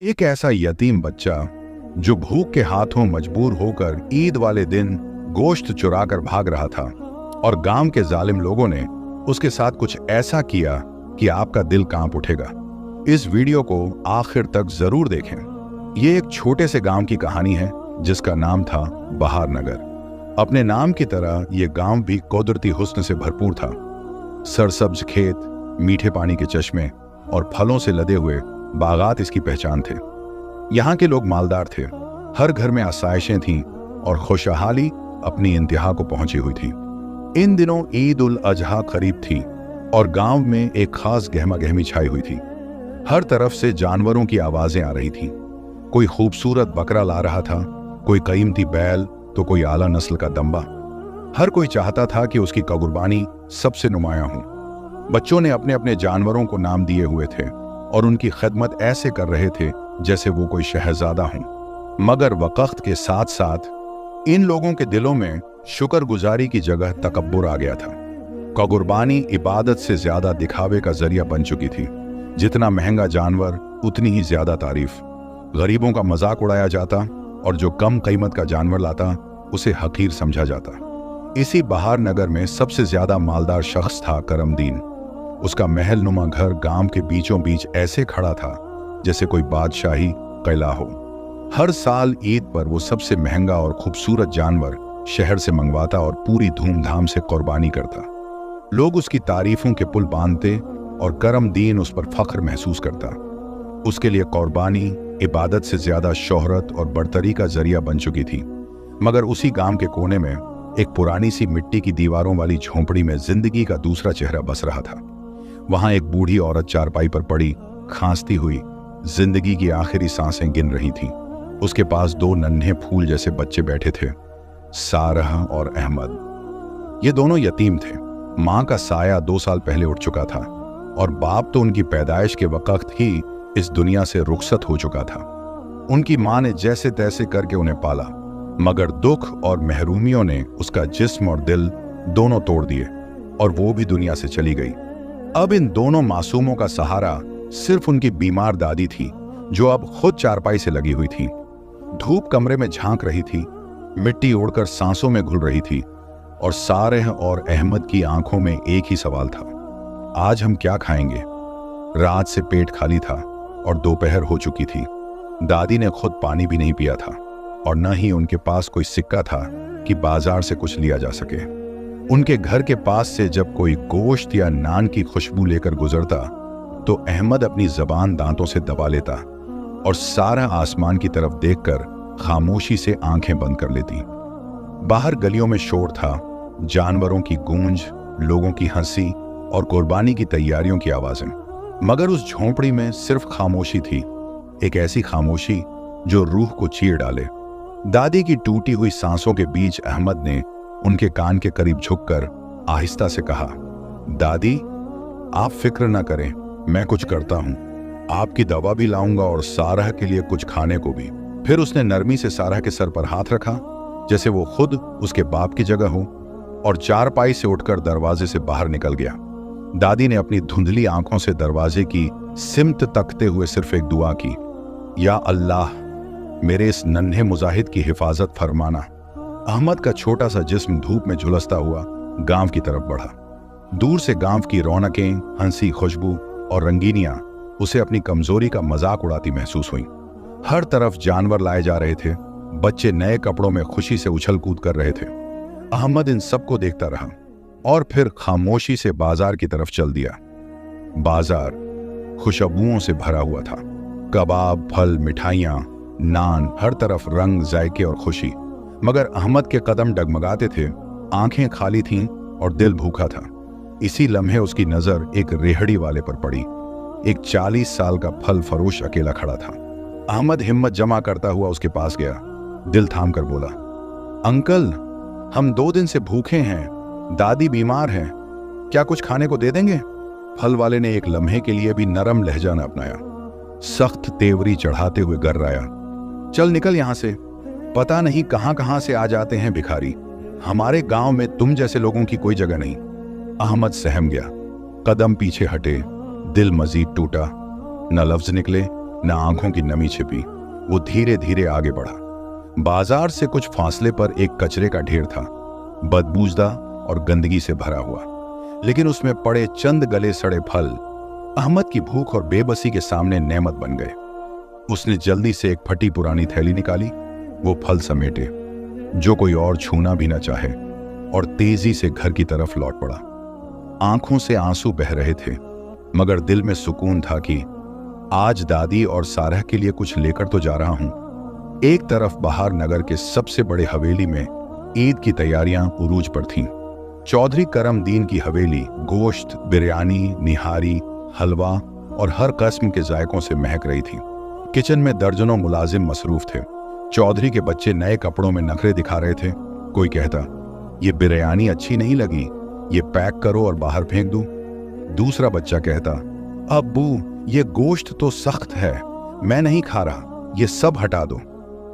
एक ऐसा यतीम बच्चा जो भूख के हाथों मजबूर होकर ईद वाले दिन गोश्त चुराकर भाग रहा था और गांव के जालिम लोगों ने उसके साथ कुछ ऐसा किया कि आपका दिल कांप उठेगा। इस वीडियो को आखिर तक जरूर देखें। ये एक छोटे से गांव की कहानी है जिसका नाम था बहार नगर। अपने नाम की तरह यह गांव भी कुदरती हुस्न से भरपूर था। सरसब्ज खेत, मीठे पानी के चश्मे और फलों से लदे हुए बागात इसकी पहचान थे। यहाँ के लोग मालदार थे, हर घर में आसाइशें थीं और खुशहाली अपनी इंतहा को पहुंची हुई थी। इन दिनों ईद उल अजहा करीब थी और गांव में एक खास गहमा गहमी छाई हुई थी। हर तरफ से जानवरों की आवाजें आ रही थीं। कोई खूबसूरत बकरा ला रहा था, कोई कीमती बैल तो कोई आला नस्ल का दंबा। हर कोई चाहता था कि उसकी कुर्बानी सबसे नुमायां हो। बच्चों ने अपने अपने जानवरों को नाम दिए हुए थे और उनकी खिदमत ऐसे कर रहे थे जैसे वो कोई शहजादा हो। मगर वक्त के साथ साथ इन लोगों के दिलों में शुक्रगुजारी की जगह तकब्बुर आ गया था। कुर्बानी इबादत से ज्यादा दिखावे का जरिया बन चुकी थी। जितना महंगा जानवर उतनी ही ज्यादा तारीफ। गरीबों का मजाक उड़ाया जाता और जो कम कीमत का जानवर लाता उसे हकीर समझा जाता। इसी बहार नगर में सबसे ज्यादा मालदार शख्स था करमदीन। उसका महल नुमा घर गांव के बीचों बीच ऐसे खड़ा था जैसे कोई बादशाही किला हो। हर साल ईद पर वो सबसे महंगा और खूबसूरत जानवर शहर से मंगवाता और पूरी धूमधाम से कुर्बानी करता। लोग उसकी तारीफों के पुल बांधते और करमदीन उस पर फख्र महसूस करता। उसके लिए कुर्बानी इबादत से ज्यादा शोहरत और बरतरी का जरिया बन चुकी थी। मगर उसी गांव के कोने में एक पुरानी सी मिट्टी की दीवारों वाली झोंपड़ी में जिंदगी का दूसरा चेहरा बस रहा था। वहां एक बूढ़ी औरत चारपाई पर पड़ी खांसती हुई जिंदगी की आखिरी सांसें गिन रही थी। उसके पास दो नन्हे फूल जैसे बच्चे बैठे थे, सारह और अहमद। ये दोनों यतीम थे। मां का साया 2 साल पहले उठ चुका था और बाप तो उनकी पैदाइश के वक्त ही इस दुनिया से रुखसत हो चुका था। उनकी मां ने जैसे तैसे करके उन्हें पाला, मगर दुख और महरूमियों ने उसका जिस्म और दिल दोनों तोड़ दिए और वो भी दुनिया से चली गई। अब इन दोनों मासूमों का सहारा सिर्फ उनकी बीमार दादी थी, जो अब खुद चारपाई से लगी हुई थी। धूप कमरे में झांक रही थी, मिट्टी उड़कर सांसों में घुल रही थी और सारेह और अहमद की आंखों में एक ही सवाल था, आज हम क्या खाएंगे। रात से पेट खाली था और दोपहर हो चुकी थी। दादी ने खुद पानी भी नहीं पिया था और न ही उनके पास कोई सिक्का था कि बाजार से कुछ लिया जा सके। उनके घर के पास से जब कोई गोश्त या नान की खुशबू लेकर गुजरता तो अहमद अपनी जबान दांतों से दबा लेता और सारा आसमान की तरफ देखकर खामोशी से आंखें बंद कर लेती। बाहर गलियों में शोर था, जानवरों की गूंज, लोगों की हंसी और कुर्बानी की तैयारियों की आवाजें। मगर उस झोंपड़ी में सिर्फ खामोशी थी, एक ऐसी खामोशी जो रूह को चीर डाले। दादी की टूटी हुई सांसों के बीच अहमद ने उनके कान के करीब झुककर आहिस्ता से कहा, दादी आप फिक्र न करें, मैं कुछ करता हूं। आपकी दवा भी लाऊंगा और सारह के लिए कुछ खाने को भी। फिर उसने नरमी से सारह के सर पर हाथ रखा जैसे वो खुद उसके बाप की जगह हो और चारपाई से उठकर दरवाजे से बाहर निकल गया। दादी ने अपनी धुंधली आंखों से दरवाजे की सिमत तकते हुए सिर्फ एक दुआ की, या अल्लाह मेरे इस नन्हे मुजाहिद की हिफाजत फरमाना। अहमद का छोटा सा जिस्म धूप में झुलसता हुआ गांव की तरफ बढ़ा। दूर से गांव की रौनकें, हंसी, खुशबू और रंगीनियां उसे अपनी कमजोरी का मजाक उड़ाती महसूस हुई। हर तरफ जानवर लाए जा रहे थे, बच्चे नए कपड़ों में खुशी से उछल कूद कर रहे थे। अहमद इन सबको देखता रहा और फिर खामोशी से बाजार की तरफ चल दिया। बाजार खुशबुओं से भरा हुआ था। कबाब, फल, मिठाइयां, नान, हर तरफ रंग, जायके और खुशी। मगर अहमद के कदम डगमगाते थे, आंखें खाली थीं और दिल भूखा था। इसी लम्हे उसकी नजर एक रेहड़ी वाले पर पड़ी। एक 40 साल का फल फरोश अकेला खड़ा था। अहमद हिम्मत जमा करता हुआ उसके पास गया, दिल थाम कर बोला, अंकल हम 2 दिन से भूखे हैं, दादी बीमार है, क्या कुछ खाने को दे देंगे। फल वाले ने एक लम्हे के लिए भी नरम लहजा न अपनाया। सख्त तेवरी चढ़ाते हुए गर्राया, चल निकल यहां से, पता नहीं कहां कहां से आ जाते हैं भिखारी, हमारे गांव में तुम जैसे लोगों की कोई जगह नहीं। अहमद सहम गया, कदम पीछे हटे, दिल मजीद टूटा। न लफ्ज निकले न आंखों की नमी छिपी। वो धीरे धीरे आगे बढ़ा। बाजार से कुछ फासले पर एक कचरे का ढेर था, बदबूदा और गंदगी से भरा हुआ, लेकिन उसमें पड़े चंद गले सड़े फल अहमद की भूख और बेबसी के सामने नेमत बन गए। उसने जल्दी से एक फटी पुरानी थैली निकाली, वो फल समेटे जो कोई और छूना भी न चाहे, और तेजी से घर की तरफ लौट पड़ा। आंखों से आंसू बह रहे थे, मगर दिल में सुकून था कि आज दादी और सारह के लिए कुछ लेकर तो जा रहा हूं। एक तरफ बाहर नगर के सबसे बड़े हवेली में ईद की तैयारियां उरूज पर थीं। चौधरी करम दीन की हवेली गोश्त, बिरयानी, निहारी, हलवा और हर किस्म के जायकों से महक रही थी। किचन में दर्जनों मुलाजिम मसरूफ थे। चौधरी के बच्चे नए कपड़ों में नखरे दिखा रहे थे। कोई कहता, ये बिरयानी अच्छी नहीं लगी, ये पैक करो और बाहर फेंक दूं। दूसरा बच्चा कहता, अब्बू ये गोश्त तो सख्त है, मैं नहीं खा रहा, ये सब हटा दो।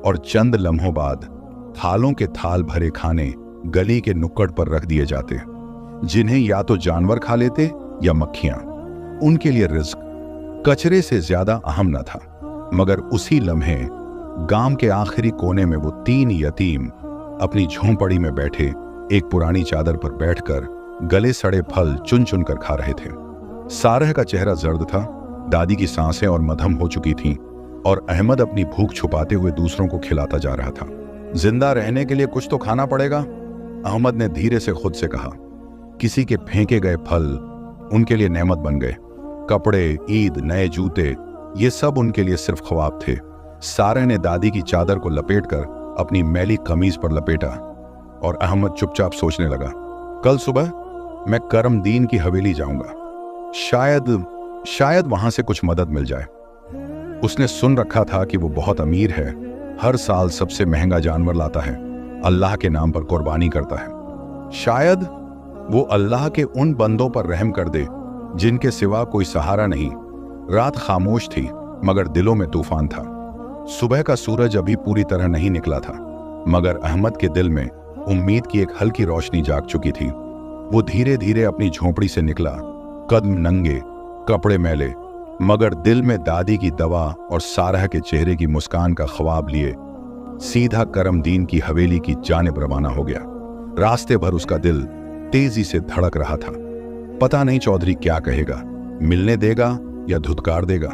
और चंद लम्हों बाद थालों के थाल भरे खाने गली के नुक्कड़ पर रख दिए जाते, जिन्हें या तो जानवर खा लेते या मक्खियां। उनके लिए रिज्क कचरे से ज्यादा अहम न था। मगर उसी लम्हे गांव के आखिरी कोने में वो 3 यतीम अपनी झोंपड़ी में बैठे एक पुरानी चादर पर बैठकर गले सड़े फल चुन चुन कर खा रहे थे। सारह का चेहरा जर्द था, दादी की सांसें और मधम हो चुकी थीं, और अहमद अपनी भूख छुपाते हुए दूसरों को खिलाता जा रहा था। जिंदा रहने के लिए कुछ तो खाना पड़ेगा, अहमद ने धीरे से खुद से कहा। किसी के फेंके गए फल उनके लिए नेमत बन गए। कपड़े, ईद, नए जूते, ये सब उनके लिए सिर्फ ख्वाब थे। सारह ने दादी की चादर को लपेटकर अपनी मैली कमीज पर लपेटा, और अहमद चुपचाप सोचने लगा, कल सुबह मैं करम दीन की हवेली जाऊंगा, शायद वहां से कुछ मदद मिल जाए। उसने सुन रखा था कि वो बहुत अमीर है, हर साल सबसे महंगा जानवर लाता है, अल्लाह के नाम पर कुर्बानी करता है। शायद वो अल्लाह के उन बंदों पर रहम कर दे जिनके सिवा कोई सहारा नहीं। रात खामोश थी, मगर दिलों में तूफान था। सुबह का सूरज अभी पूरी तरह नहीं निकला था, मगर अहमद के दिल में उम्मीद की एक हल्की रोशनी जाग चुकी थी। वो धीरे धीरे अपनी झोंपड़ी से निकला, कदम नंगे, कपड़े मैले, मगर दिल में दादी की दवा और सारह के चेहरे की मुस्कान का ख्वाब लिए सीधा करम दीन की हवेली की जानिब रवाना हो गया। रास्ते भर उसका दिल तेजी से धड़क रहा था। पता नहीं चौधरी क्या कहेगा, मिलने देगा या धुतकार देगा।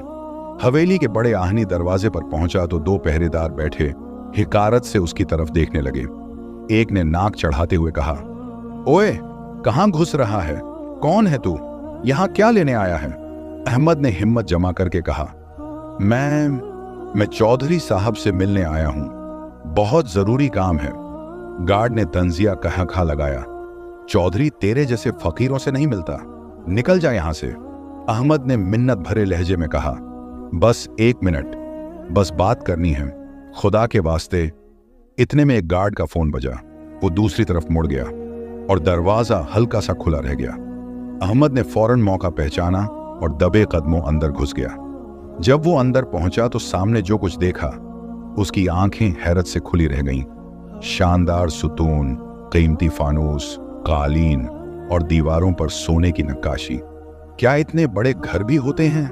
हवेली के बड़े आहनी दरवाजे पर पहुंचा तो 2 पहरेदार बैठे हिकारत से उसकी तरफ देखने लगे। एक ने नाक चढ़ाते हुए कहा, ओए, कहां घुस रहा है? कौन है तू? यहां क्या लेने आया है? अहमद ने हिम्मत जमा करके कहा, मैं चौधरी साहब से मिलने आया हूं, बहुत जरूरी काम है। गार्ड ने तंजिया कहा लगाया, चौधरी तेरे जैसे फकीरों से नहीं मिलता, निकल जा यहां से। अहमद ने मिन्नत भरे लहजे में कहा, बस 1 मिनट, बस बात करनी है, खुदा के वास्ते। इतने में एक गार्ड का फोन बजा। वो दूसरी तरफ मुड़ गया और दरवाजा हल्का सा खुला रह गया। अहमद ने फौरन मौका पहचाना और दबे कदमों अंदर घुस गया। जब वो अंदर पहुंचा तो सामने जो कुछ देखा, उसकी आंखें हैरत से खुली रह गईं। शानदार सुतून, कीमती फानूस, कालीन और दीवारों पर सोने की नक्काशी। क्या इतने बड़े घर भी होते हैं?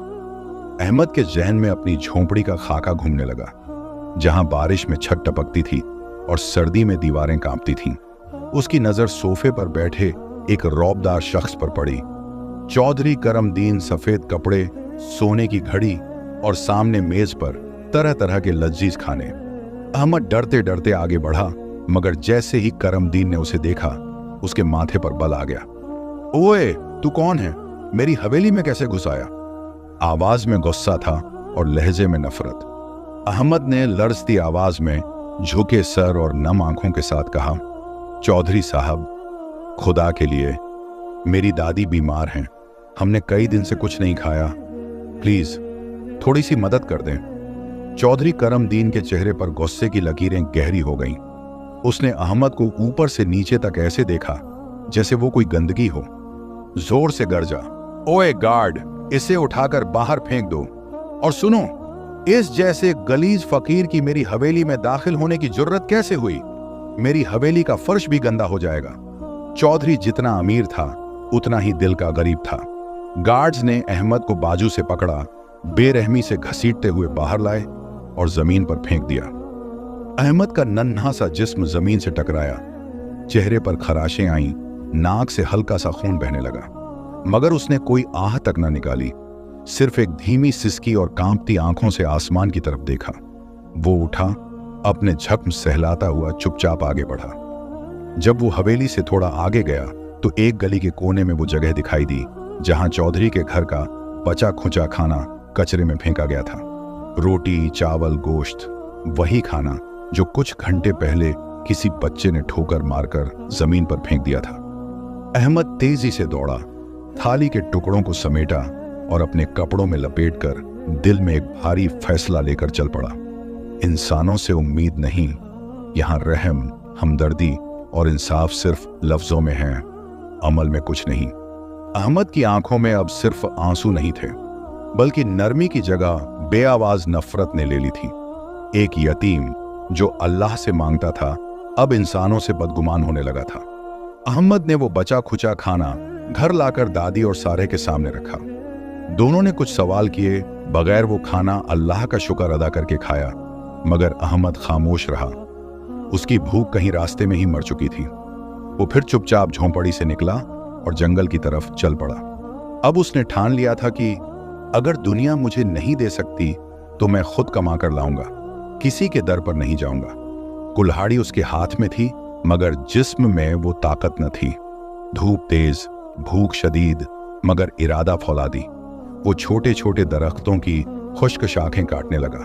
अहमद के जहन में अपनी झोंपड़ी का खाका घूमने लगा, जहां बारिश में छत टपकती थी और सर्दी में दीवारें कांपती थीं। उसकी नजर सोफे पर बैठे एक रौबदार शख्स पर पड़ी। चौधरी करम दीन, सफेद कपड़े, सोने की घड़ी और सामने मेज पर तरह तरह के लजीज खाने। अहमद डरते डरते आगे बढ़ा, मगर जैसे ही करम दीन ने उसे देखा, उसके माथे पर बल आ गया। ओए, तू कौन है? मेरी हवेली में कैसे घुस आया? आवाज में गुस्सा था और लहजे में नफरत। अहमद ने लरजती आवाज में झुके सर और नम आंखों के साथ कहा, चौधरी साहब, खुदा के लिए, मेरी दादी बीमार हैं, हमने कई दिन से कुछ नहीं खाया, प्लीज थोड़ी सी मदद कर दें। चौधरी करम दीन के चेहरे पर गुस्से की लकीरें गहरी हो गईं। उसने अहमद को ऊपर से नीचे तक ऐसे देखा जैसे वो कोई गंदगी हो। जोर से गरजा, ओए गार्ड, इसे उठाकर बाहर फेंक दो। और सुनो, इस जैसे गलीज फकीर की मेरी हवेली में दाखिल होने की जुर्रत कैसे हुई? मेरी हवेली का फर्श भी गंदा हो जाएगा। चौधरी जितना अमीर था, उतना ही दिल का गरीब था। गार्ड्स ने अहमद को बाजू से पकड़ा बेरहमी से घसीटते हुए बाहर लाए और जमीन पर फेंक दिया। अहमद का नन्हा सा जिस्म जमीन से टकराया, चेहरे पर खराशें आईं, नाक से हल्का सा खून बहने लगा, मगर उसने कोई आह तक न निकाली। सिर्फ एक धीमी सिसकी और कांपती आंखों से आसमान की तरफ देखा। वो उठा, अपने जख्म सहलाता हुआ चुपचाप आगे बढ़ा। जब वो हवेली से थोड़ा आगे गया तो एक गली के कोने में वो जगह दिखाई दी जहां चौधरी के घर का बचा खुचा खाना कचरे में फेंका गया था। रोटी, चावल, गोश्त, वही खाना जो कुछ घंटे पहले किसी बच्चे ने ठोकर मारकर जमीन पर फेंक दिया था। अहमद तेजी से दौड़ा, थाली के टुकड़ों को समेटा और अपने कपड़ों में लपेटकर दिल में एक भारी फैसला लेकर चल पड़ा। इंसानों से उम्मीद नहीं, यहां रहम, हमदर्दी और इंसाफ सिर्फ लफ्जों में है, अमल में कुछ नहीं। अहमद की आंखों में अब सिर्फ आंसू नहीं थे, बल्कि नरमी की जगह बेआवाज नफरत ने ले ली थी। एक यतीम जो अल्लाह से मांगता था अब इंसानों से बदगुमान होने लगा था। अहमद ने वो बचा खुचा खाना घर लाकर दादी और सारे के सामने रखा। दोनों ने कुछ सवाल किए बगैर वो खाना अल्लाह का शुक्र अदा करके खाया, मगर अहमद खामोश रहा। उसकी भूख कहीं रास्ते में ही मर चुकी थी। वो फिर चुपचाप झोंपड़ी से निकला और जंगल की तरफ चल पड़ा। अब उसने ठान लिया था कि अगर दुनिया मुझे नहीं दे सकती तो मैं खुद कमा कर लाऊंगा, किसी के दर पर नहीं जाऊंगा। कुल्हाड़ी उसके हाथ में थी, मगर जिस्म में वो ताकत न थी। धूप तेज, भूख शदीद, मगर इरादा फौलादी। वो छोटे छोटे दरख्तों की खुश्क शाखें काटने लगा।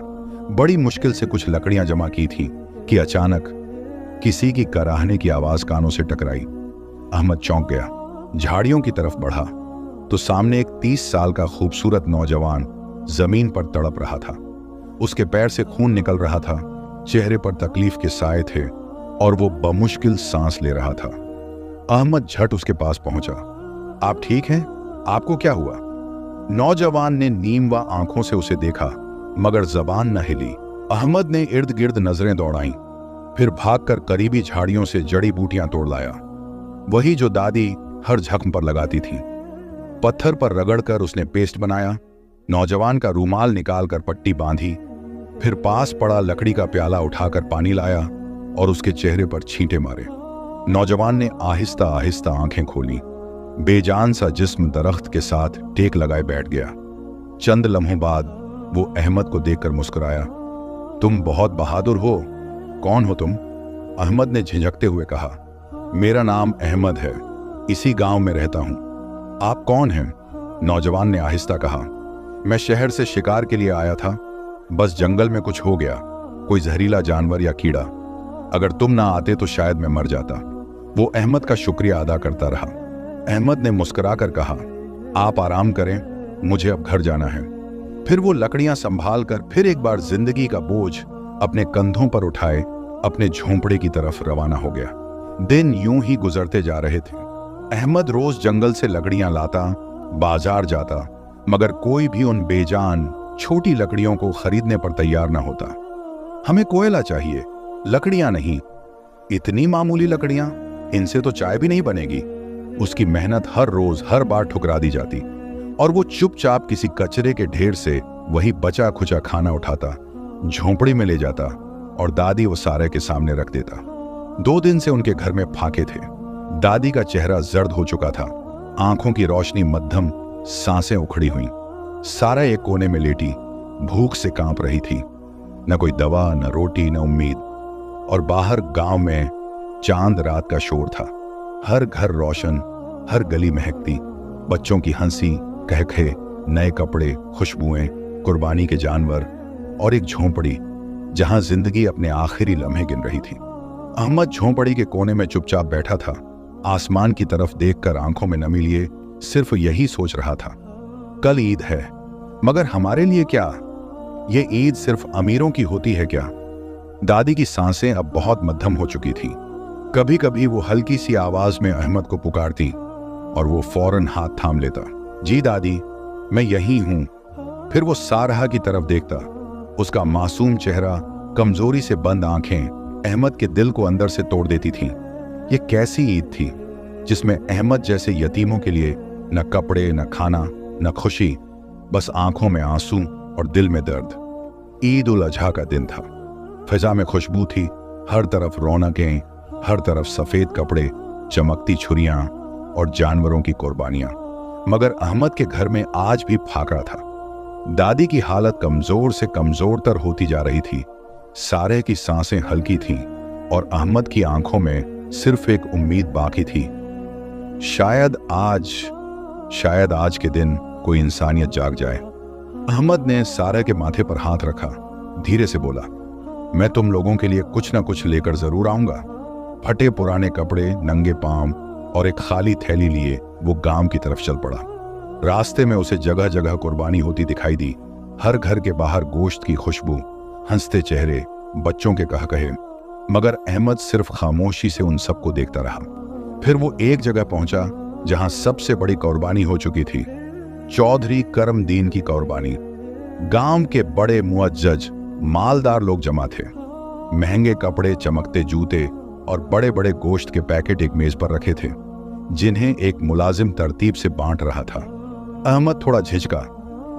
बड़ी मुश्किल से कुछ लकड़ियां जमा की थी कि अचानक किसी की कराहने की आवाज कानों से टकराई। अहमद चौंक गया, झाड़ियों की तरफ बढ़ा तो सामने एक 30 साल का खूबसूरत नौजवान जमीन पर तड़प रहा था। उसके पैर से खून निकल रहा था, चेहरे पर तकलीफ के साए थे और वो बमुश्किल सांस ले रहा था। अहमद झट उसके पास पहुंचा। आप ठीक हैं? आपको क्या हुआ? नौजवान ने नीमवा आंखों से उसे देखा, मगर जबान न हिली। अहमद ने इर्द गिर्द नजरें दौड़ाईं, फिर भागकर करीबी झाड़ियों से जड़ी बूटियां तोड़ लाया, वही जो दादी हर जख्म पर लगाती थी। पत्थर पर रगड़कर उसने पेस्ट बनाया। नौजवान का रूमाल निकालकर पट्टी बांधी, फिर पास पड़ा लकड़ी का प्याला उठाकर पानी लाया और उसके चेहरे पर छींटे मारे। नौजवान ने आहिस्ता आहिस्ता आंखें खोली। बेजान सा जिस्म दरख्त के साथ टेक लगाए बैठ गया। चंद लम्हों बाद वो अहमद को देखकर मुस्कुराया। तुम बहुत बहादुर हो। कौन हो तुम? अहमद ने झिझकते हुए कहा। मेरा नाम अहमद है, इसी गांव में रहता हूं। आप कौन हैं? नौजवान ने आहिस्ता कहा। मैं शहर से शिकार के लिए आया था, बस जंगल में कुछ हो गया, कोई जहरीला जानवर या कीड़ा। अगर तुम ना आते तो शायद मैं मर जाता। वो अहमद का शुक्रिया अदा करता रहा। अहमद ने मुस्कुराकर कहा, आप आराम करें, मुझे अब घर जाना है। फिर वो लकड़ियां संभाल कर फिर एक बार जिंदगी का बोझ अपने कंधों पर उठाए अपने झोंपड़े की तरफ रवाना हो गया। दिन यूं ही गुजरते जा रहे थे। अहमद रोज जंगल से लकड़ियां लाता, बाजार जाता, मगर कोई भी उन बेजान छोटी लकड़ियों को खरीदने पर तैयार न होता। हमें कोयला चाहिए, लकड़ियां नहीं। इतनी मामूली लकड़ियां, इनसे तो चाय भी नहीं बनेगी। उसकी मेहनत हर रोज हर बार ठुकरा दी जाती और वो चुपचाप किसी कचरे के ढेर से वही बचा खुचा खाना उठाता, झोंपड़ी में ले जाता और दादी वो सारे के सामने रख देता। 2 दिन से उनके घर में फाके थे। दादी का चेहरा जर्द हो चुका था, आंखों की रोशनी मध्यम, सांसें उखड़ी हुई। सारा एक कोने में लेटी भूख से कांप रही थी। न कोई दवा, न रोटी, न उम्मीद। और बाहर गांव में चांद रात का शोर था। हर घर रोशन, हर गली महकती, बच्चों की हंसी, कहखे, नए कपड़े, खुशबुएं, कुर्बानी के जानवर और एक झोंपड़ी जहां जिंदगी अपने आखिरी लम्हे गिन रही थी। अहमद झोंपड़ी के कोने में चुपचाप बैठा था, आसमान की तरफ देखकर आंखों में नमी लिए सिर्फ यही सोच रहा था, कल ईद है, मगर हमारे लिए क्या? ये ईद सिर्फ अमीरों की होती है क्या? दादी की सांसें अब बहुत मध्यम हो चुकी थी। कभी कभी वो हल्की सी आवाज में अहमद को पुकारती और वो फौरन हाथ थाम लेता। जी दादी, मैं यही हूं। फिर वो सारहा की तरफ देखता। उसका मासूम चेहरा, कमजोरी से बंद आंखें अहमद के दिल को अंदर से तोड़ देती थीं। ये कैसी ईद थी जिसमें अहमद जैसे यतीमों के लिए न कपड़े, न खाना, न खुशी, बस आंखों में आंसू और दिल में दर्द। ईद उल अजहा का दिन था। फिजा में खुशबू थी, हर तरफ रौनकें, हर तरफ सफेद कपड़े, चमकती छुरियां और जानवरों की कुर्बानियां। मगर अहमद के घर में आज भी फाका था। दादी की हालत कमजोर से कमजोर तर होती जा रही थी। सारे की सांसें हल्की थीं और अहमद की आंखों में सिर्फ एक उम्मीद बाकी थी। शायद आज के दिन कोई इंसानियत जाग जाए। अहमद ने सारा के माथे पर हाथ रखा, धीरे से बोला, मैं तुम लोगों के लिए कुछ ना कुछ लेकर जरूर आऊंगा। फटे पुराने कपड़े, नंगे पांव और एक खाली थैली लिए वो गांव की तरफ चल पड़ा। रास्ते में उसे जगह जगह कुर्बानी होती दिखाई दी। हर घर के बाहर गोश्त की खुशबू, हंसते चेहरे, बच्चों के कहकहे। मगर अहमद सिर्फ खामोशी से उन सबको देखता रहा। फिर वो एक जगह पहुंचा जहां सबसे बड़ी कुर्बानी हो चुकी थी, चौधरी करमदीन की कुर्बानी। गांव के बड़े मुअज्जज, मालदार लोग जमा थे। महंगे कपड़े, चमकते जूते और बड़े बड़े गोश्त के पैकेट एक मेज पर रखे थे, जिन्हें एक मुलाजिम तरतीब से बांट रहा था। अहमद थोड़ा झिझका,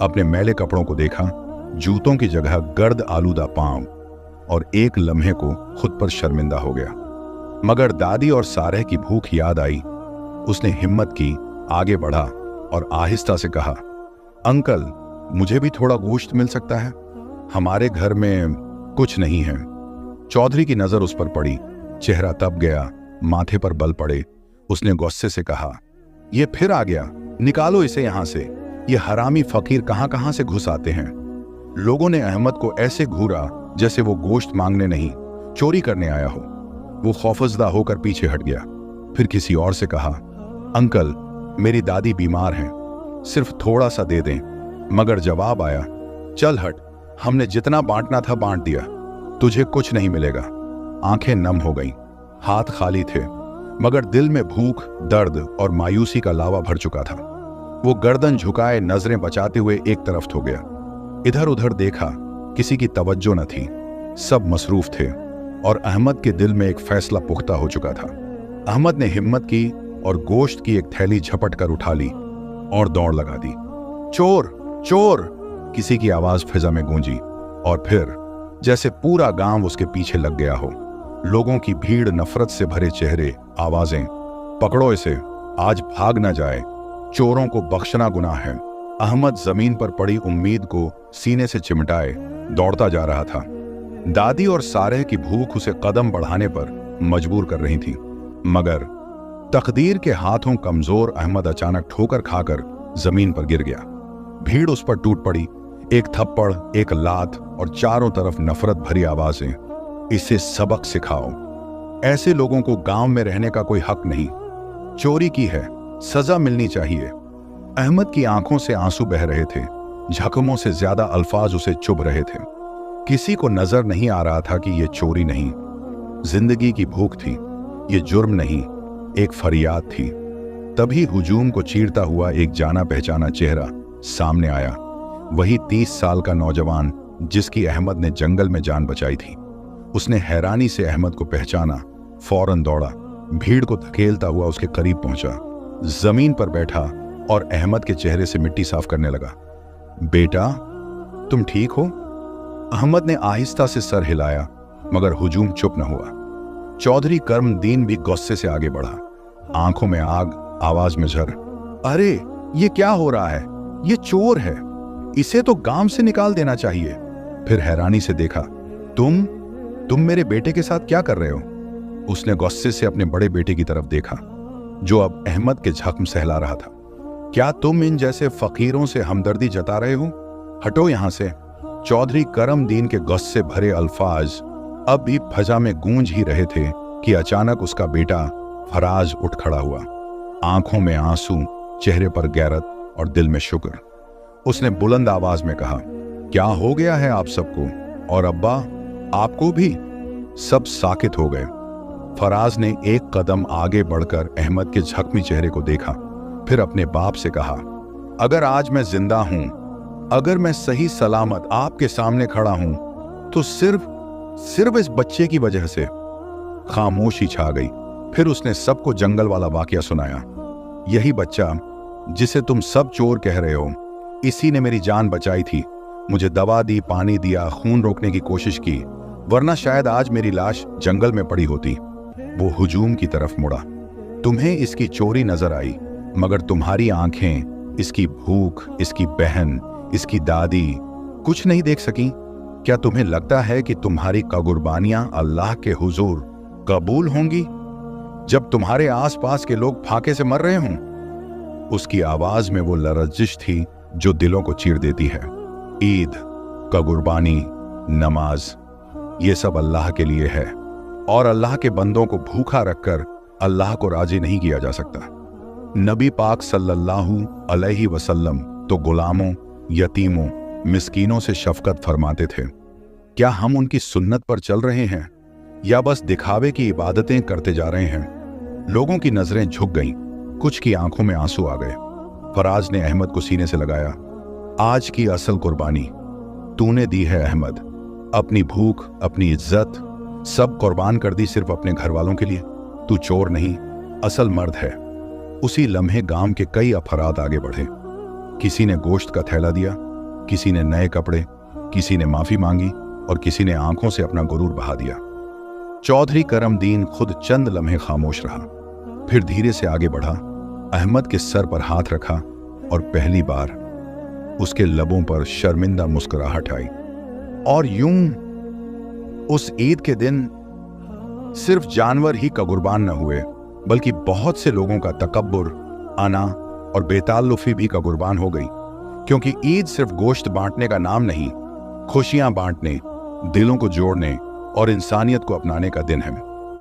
अपने मैले कपड़ों को देखा, जूतों की जगह गर्द आलूदा पांव, और एक लम्हे को खुद पर शर्मिंदा हो गया। मगर दादी और सारे की भूख याद आई। उसने हिम्मत की, आगे बढ़ा और आहिस्ता से कहा, अंकल, मुझे भी थोड़ा गोश्त मिल सकता है? हमारे घर में कुछ नहीं है। चौधरी की नजर उस पर पड़ी, चेहरा तप गया, माथे पर बल पड़े। उसने गुस्से से कहा, ये फिर आ गया, निकालो इसे यहां से। ये हरामी फकीर कहां कहां से घुस आते हैं। लोगों ने अहमद को ऐसे घूरा जैसे वो गोश्त मांगने नहीं, चोरी करने आया हो। वो खौफजदा होकर पीछे हट गया। फिर किसी और से कहा, अंकल, मेरी दादी बीमार हैं, सिर्फ थोड़ा सा दे दें। मगर जवाब आया, चल हट, हमने जितना बांटना था बांट दिया, तुझे कुछ नहीं मिलेगा। आंखें नम हो गईं, हाथ खाली थे, मगर दिल में भूख, दर्द और मायूसी का लावा भर चुका था। वो गर्दन झुकाए, नजरें बचाते हुए एक तरफ हो गया। इधर उधर देखा, किसी की तवज्जो न थी, सब मसरूफ थे और अहमद के दिल में एक फैसला पुख्ता हो चुका था। अहमद ने हिम्मत की और गोश्त की एक थैली झपट कर उठा ली और दौड़ लगा दी। चोर, चोर, किसी की आवाज फिजा में गूंजी और फिर जैसे पूरा गांव उसके पीछे लग गया हो। लोगों की भीड़, नफरत से भरे चेहरे, आवाजें, पकड़ो इसे, आज भाग न जाए, चोरों को बख्शना गुनाह है। अहमद जमीन पर पड़ी उम्मीद को सीने से चिमटाए दौड़ता जा रहा था। दादी और सारे की भूख उसे कदम बढ़ाने पर मजबूर कर रही थी। मगर तकदीर के हाथों कमजोर अहमद अचानक ठोकर खाकर जमीन पर गिर गया। भीड़ उस पर टूट पड़ी, एक थप्पड़, एक लात और चारों तरफ नफरत भरी आवाजें, इसे सबक सिखाओ, ऐसे लोगों को गांव में रहने का कोई हक नहीं, चोरी की है, सजा मिलनी चाहिए। अहमद की आंखों से आंसू बह रहे थे, जख्मों से ज्यादा अल्फाज उसे चुभ रहे थे। किसी को नजर नहीं आ रहा था कि ये चोरी नहीं, जिंदगी की भूख थी, ये जुर्म नहीं, एक फरियाद थी। तभी हुजूम को चीरता हुआ एक जाना पहचाना चेहरा सामने आया, वही 30 साल का नौजवान जिसकी अहमद ने जंगल में जान बचाई थी। उसने हैरानी से अहमद को पहचाना, फौरन दौड़ा, भीड़ को धकेलता हुआ उसके करीब पहुंचा, जमीन पर बैठा और अहमद के चेहरे से मिट्टी साफ करने लगा। बेटा, तुम ठीक हो? अहमद ने आहिस्ता से सर हिलाया, मगर हुजूम चुप न हुआ। चौधरी करमदीन भी गुस्से से आगे बढ़ा, आंखों में आग, आवाज में झर। अरे, ये क्या हो रहा है? ये चोर है, इसे तो गांव से निकाल देना चाहिए। फिर हैरानी से देखा, तुम मेरे बेटे के साथ क्या कर रहे हो? उसने गुस्से से अपने बड़े बेटे की तरफ देखा, जो अब अहमद के जख्म सहला रहा था। क्या तुम इन जैसे फकीरों से हमदर्दी जता रहे हो? हटो यहां से। चौधरी करमदीन के गुस्से भरे अल्फाज अब भी फजा में गूंज ही रहे थे कि अचानक उसका बेटा फराज उठ खड़ा हुआ, आंखों में आंसू, चेहरे पर गैरत और दिल में शुक्र। उसने बुलंद आवाज में कहा, क्या हो गया है आप सबको? और अब्बा, आपको भी? सब साकित हो गए। फराज ने एक कदम आगे बढ़कर अहमद के जख्मी चेहरे को देखा, फिर अपने बाप से कहा, अगर आज मैं जिंदा हूं, अगर मैं सही सलामत आपके सामने खड़ा हूं, तो सिर्फ इस बच्चे की वजह से। खामोशी छा गई। फिर उसने सबको जंगल वाला वाकया सुनाया। यही बच्चा जिसे तुम सब चोर कह रहे हो, इसी ने मेरी जान बचाई थी, मुझे दवा दी, पानी दिया, खून रोकने की कोशिश की, वरना शायद आज मेरी लाश जंगल में पड़ी होती। वो हुजूम की तरफ मुड़ा। तुम्हें इसकी चोरी नजर आई, मगर तुम्हारी आंखें इसकी भूख, इसकी बहन, इसकी दादी कुछ नहीं देख सकी। क्या तुम्हें लगता है कि तुम्हारी कुर्बानियां अल्लाह के हुजूर कबूल होंगी जब तुम्हारे आसपास के लोग फाके से मर रहे हों? उसकी आवाज में वो लरजिश थी जो दिलों को चीर देती है। ईद, कुर्बानी, नमाज, ये सब अल्लाह के लिए है और अल्लाह के बंदों को भूखा रखकर अल्लाह को राजी नहीं किया जा सकता। नबी पाक सल्लल्लाहु अलैहि वसल्लम तो गुलामों, यतीमों, मिस्कीनों से शफकत फरमाते थे। क्या हम उनकी सुन्नत पर चल रहे हैं या बस दिखावे की इबादतें करते जा रहे हैं? लोगों की नजरें झुक गईं, कुछ की आंखों में आंसू आ गए। फराज ने अहमद को सीने से लगाया। आज की असल कुर्बानी तूने दी है अहमद। अपनी भूख, अपनी इज्जत सब कुर्बान कर दी सिर्फ अपने घर वालों के लिए। तू चोर नहीं, असल मर्द है। उसी लम्हे गांव के कई अफराद आगे बढ़े। किसी ने गोश्त का थैला दिया, किसी ने नए कपड़े, किसी ने माफी मांगी और किसी ने आंखों से अपना गुरूर बहा दिया। चौधरी करमदीन खुद चंद लम्हे खामोश रहा, फिर धीरे से आगे बढ़ा, अहमद के सर पर हाथ रखा और पहली बार उसके लबों पर शर्मिंदा मुस्कुराहट आई। और यूं उस ईद के दिन सिर्फ जानवर ही कुर्बान न हुए, बल्कि बहुत से लोगों का तकब्बुर, अना और बेताल्लुफी भी कुर्बान हो गई। क्योंकि ईद सिर्फ गोश्त बांटने का नाम नहीं, खुशियां बांटने, दिलों को जोड़ने और इंसानियत को अपनाने का दिन है।